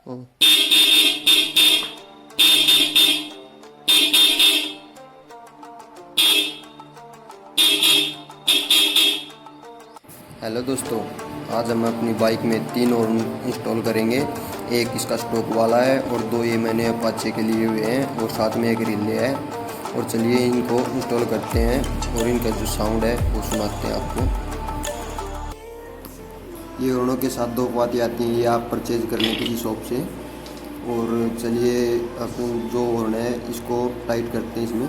Hello दोस्तों, आज हम अपनी बाइक में 3 और इंस्टॉल करेंगे। एक इसका स्टॉक वाला है और 2 ये मैंने अपाचे के लिए हुए हैं और साथ में एक रिले है। और चलिए इनको इंस्टॉल करते हैं और इनका जो साउंड है वो सुनाते हैं आपको। ये हॉर्नों के साथ 2 पाती आती हैं, ये आप परचेज कर लें किसी शॉप से। और चलिए अपन जो हॉर्न है इसको टाइट करते हैं इसमें।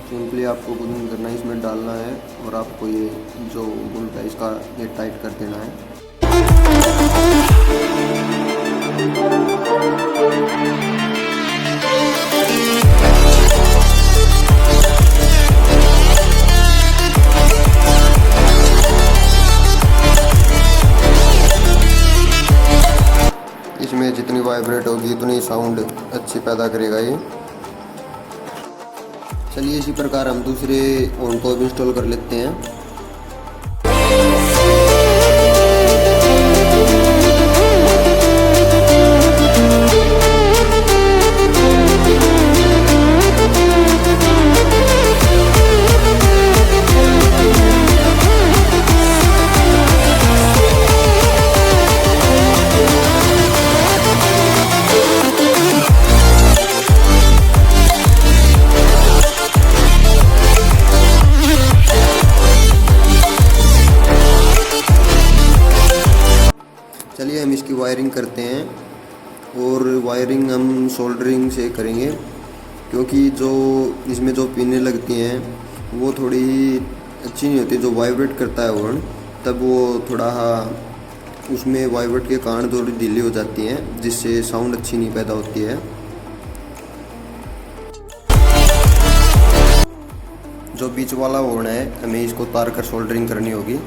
सिंपली आपको कुछ नहीं करना है, इसमें डालना है और आपको ये जो बोल्ट है इसका ये टाइट कर देना है। इसमें जितनी वाइब्रेट होगी उतनी साउंड अच्छी पैदा करेगा ये। चलिए इसी प्रकार हम दूसरे हॉर्न को भी इंस्टॉल कर लेते हैं। चलिए हम इसकी वायरिंग करते हैं और वायरिंग हम सोल्डरिंग से करेंगे, क्योंकि जो इसमें जो पिनें लगती हैं वो थोड़ी ही अच्छी नहीं होती। जो वाइब्रेट करता है हॉर्न तब वो थोड़ा उसमें वाइब्रेट के कारण थोड़ी ढीली हो जाती हैं, जिससे साउंड अच्छी नहीं पैदा होती है। जो बीच वाला हॉर्न है हमें इसको तार कर सोल्डरिंग करनी होगी।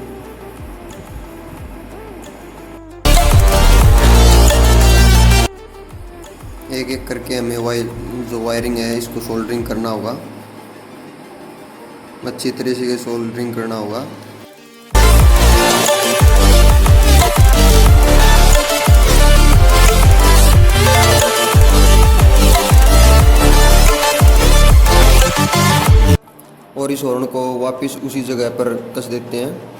एक एक करके हमें जो वायरिंग है इसको सोल्डरिंग करना होगा, अच्छी तरह से सोल्डरिंग करना होगा। और इस हॉर्न को वापस उसी जगह पर कस देते हैं।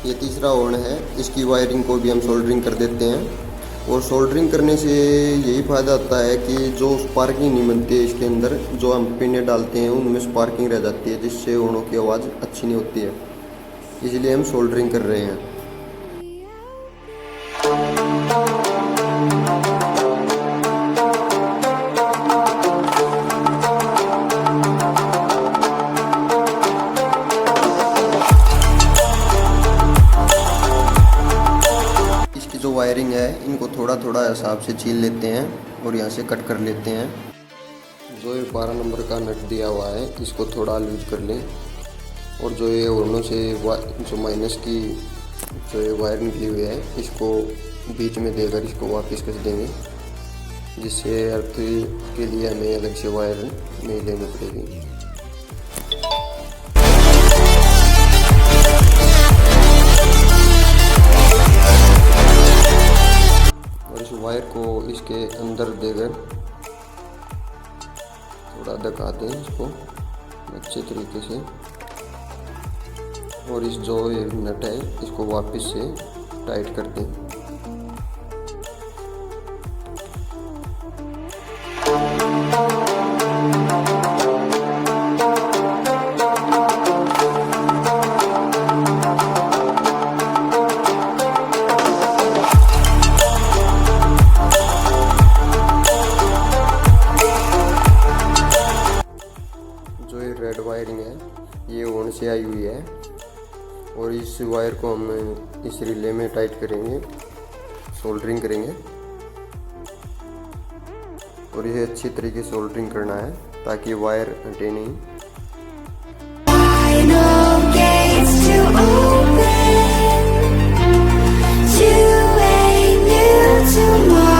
ये तीसरा हॉर्न है, इसकी वायरिंग को भी हम सोल्डरिंग कर देते हैं। और सोल्डरिंग करने से यही फ़ायदा होता है कि जो स्पार्किंग नहीं बनती है इसके अंदर, जो हम पिनें डालते हैं उनमें स्पार्किंग रह जाती है, जिससे हॉर्नों की आवाज़ अच्छी नहीं होती है। इसलिए हम सोल्डरिंग कर रहे हैं। जो वायरिंग है इनको थोड़ा थोड़ा हिसाब से छील लेते हैं और यहाँ से कट कर लेते हैं। जो ये 12 नंबर का नट दिया हुआ है इसको थोड़ा लूज कर लें। और जो ये हॉर्नों से जो माइनस की जो ये वायर निकली हुई है इसको बीच में देकर इसको वापस कस देंगे, जिससे अर्थ के लिए हमें अलग से वायर नहीं लेनी पड़ेगी। वायर को इसके अंदर देकर थोड़ा दबा दें इसको अच्छे तरीके से। और इस जो ये नट है इसको वापस से टाइट कर दें। रेड वायरिंग है ये हॉर्न से आई हुई है और इस वायर को हम इस रिले में टाइट करेंगे, सोल्डरिंग करेंगे। और ये अच्छी तरीके से सोल्डरिंग करना है ताकि वायर हटे नहीं। To a new tomorrow.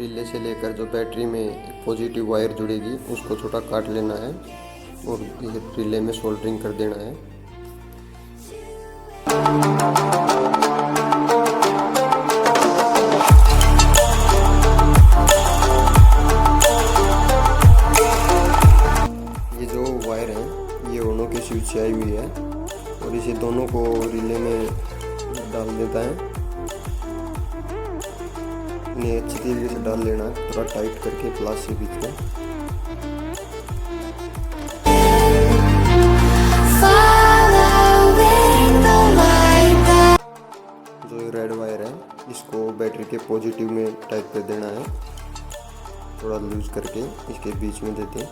Relay से लेकर जो बैटरी में एक पॉजिटिव वायर जुड़ेगी उसको थोड़ा काट लेना है और ये रिले में सोल्डरिंग कर देना है। ये जो वायर है ये दोनों के स्विच से आई हुई है और इसे दोनों को रिले में डाल देता है। इन्हें अच्छी तरीके से डाल लेना है, थोड़ा टाइट करके प्लास से बीच में। जो ये रेड वायर है इसको बैटरी के पॉजिटिव में टाइट कर देना है, थोड़ा लूज करके इसके बीच में देते हैं।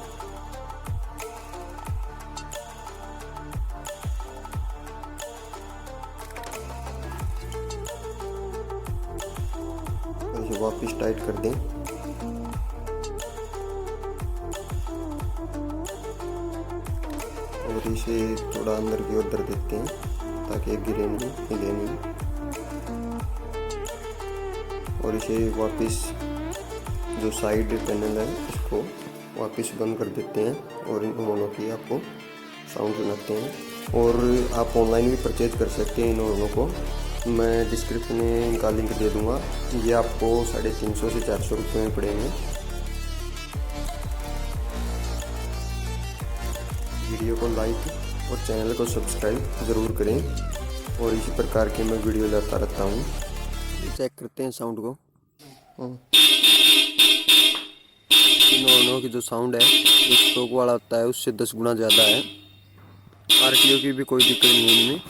इसे वापस टाइट कर दें और इसे थोड़ा अंदर की ओर देते हैं ताकि गिरे नहीं, हिले नहीं। और इसे वापस जो साइड पैनल है इसको वापस बंद कर देते हैं और इन दोनों की आपको साउंड सुनाते हैं। और आप ऑनलाइन भी परचेज कर सकते हैं इन दोनों को, मैं डिस्क्रिप्शन में इनका लिंक दे दूंगा। ये आपको 350 से 400 रुपये में पड़ेंगे। वीडियो को लाइक और चैनल को सब्सक्राइब ज़रूर करें और इसी प्रकार के मैं वीडियो लाता रहता हूँ। चेक करते हैं साउंड को। इन दोनों की जो साउंड है जो स्टॉक वाला होता है उससे 10 गुना ज़्यादा है। आरटीओ की भी कोई दिक्कत नहीं है इनमें।